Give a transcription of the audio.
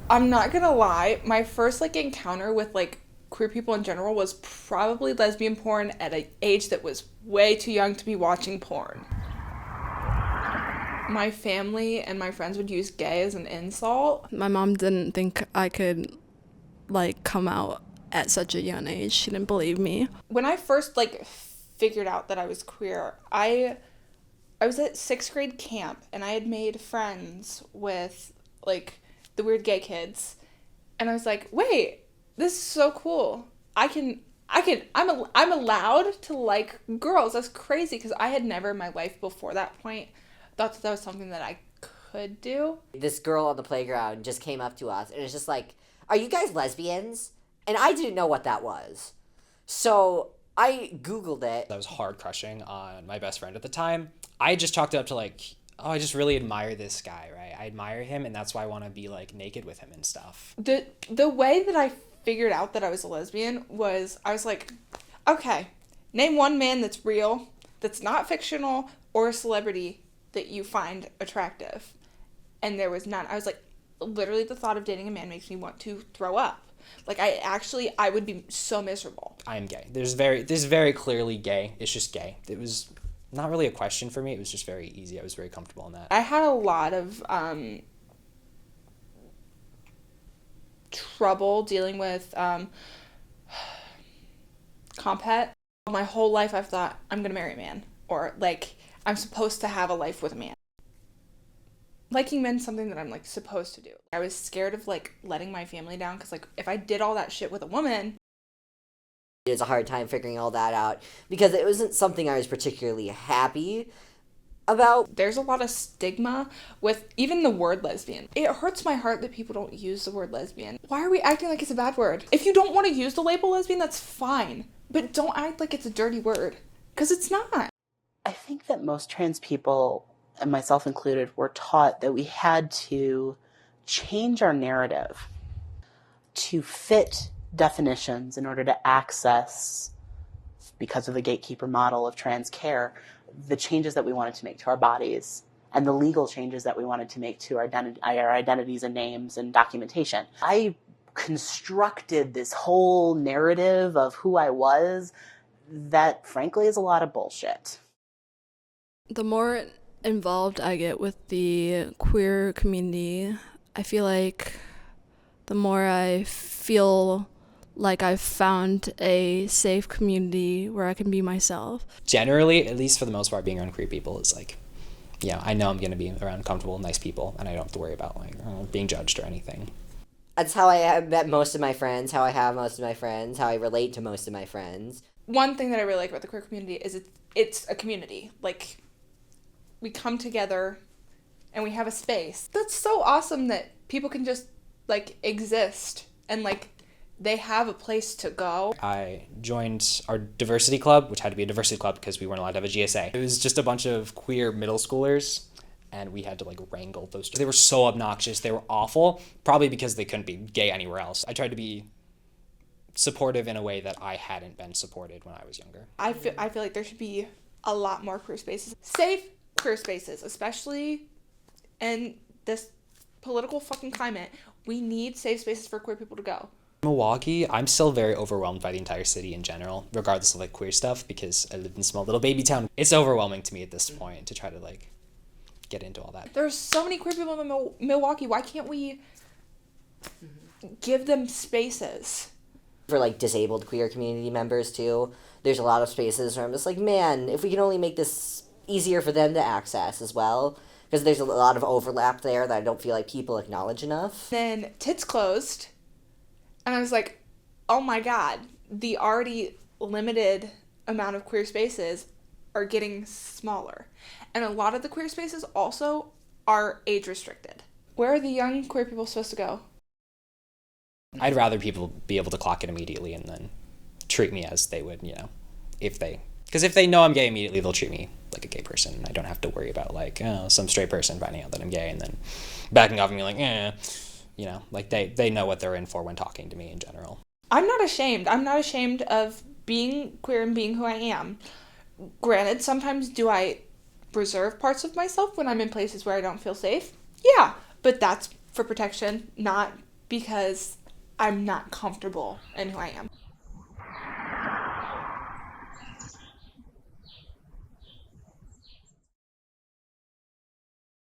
I'm not gonna lie, my first like encounter with like queer people in general was probably lesbian porn at an age that was way too young to be watching porn. My family and my friends would use gay as an insult. My mom didn't think I could like come out at such a young age. She didn't believe me. When I first like figured out that I was queer, I was at 6th grade camp and I had made friends with like the weird gay kids. And I was like, "Wait, this is so cool. I'm allowed to like girls." That's crazy because I had never in my life before that point thought that was something that I could do. This girl on the playground just came up to us and it's just like, "Are you guys lesbians?" And I didn't know what that was. So I Googled it. I was hard crushing on my best friend at the time. I just chalked it up to like, oh, I just really admire this guy, right? I admire him, and that's why I want to be like naked with him and stuff. The way that I figured out that I was a lesbian was I was like, okay, name one man that's real, that's not fictional or a celebrity that you find attractive. And there was none. I was like, literally the thought of dating a man makes me want to throw up. Like I would be so miserable. I am gay. There's very clearly gay. It's just gay. It was not really a question for me. It was just very easy. I was very comfortable in that. I had a lot of trouble dealing with compet. My whole life I've thought I'm gonna marry a man, or like I'm supposed to have a life with a man. Liking men's something that I'm like supposed to do. I was scared of like letting my family down because like if I did all that shit with a woman. It was a hard time figuring all that out because it wasn't something I was particularly happy about. There's a lot of stigma with even the word lesbian. It hurts my heart that people don't use the word lesbian. Why are we acting like it's a bad word? If you don't want to use the label lesbian, that's fine. But don't act like it's a dirty word. Because it's not. I think that most trans people, and myself included, were taught that we had to change our narrative to fit definitions in order to access, because of the gatekeeper model of trans care, the changes that we wanted to make to our bodies and the legal changes that we wanted to make to our identities and names and documentation. I constructed this whole narrative of who I was that, frankly, is a lot of bullshit. The more involved I get with the queer community, I feel like the more I feel like I've found a safe community where I can be myself. Generally, at least for the most part, being around queer people is like, yeah, I know I'm going to be around comfortable, nice people, and I don't have to worry about like being judged or anything. That's how I have met most of my friends, how I have most of my friends, how I relate to most of my friends. One thing that I really like about the queer community is it's a community. Like, we come together and we have a space. That's so awesome that people can just, like, exist and, like, they have a place to go. I joined our diversity club, which had to be a diversity club because we weren't allowed to have a GSA. It was just a bunch of queer middle schoolers, and we had to like wrangle those. They were so obnoxious. They were awful, probably because they couldn't be gay anywhere else. I tried to be supportive in a way that I hadn't been supported when I was younger. I feel like there should be a lot more queer spaces. Safe queer spaces, especially in this political fucking climate. We need safe spaces for queer people to go. Milwaukee, I'm still very overwhelmed by the entire city in general, regardless of like queer stuff, because I lived in a small little baby town. It's overwhelming to me at this point to try to like get into all that. There's so many queer people in Milwaukee. Why can't we give them spaces? For like disabled queer community members too, there's a lot of spaces where I'm just like, man, if we can only make this easier for them to access as well, because there's a lot of overlap there that I don't feel like people acknowledge enough. Then Tits closed, and I was like, oh my god, the already limited amount of queer spaces are getting smaller. And a lot of the queer spaces also are age restricted. Where are the young queer people supposed to go? I'd rather people be able to clock it immediately and then treat me as they would, because if they know I'm gay immediately, they'll treat me like a gay person. I don't have to worry about like, some straight person finding out that I'm gay and then backing off and being like, like they know what they're in for when talking to me in general. I'm not ashamed. I'm not ashamed of being queer and being who I am. Granted, sometimes do I reserve parts of myself when I'm in places where I don't feel safe? Yeah, but that's for protection, not because I'm not comfortable in who I am.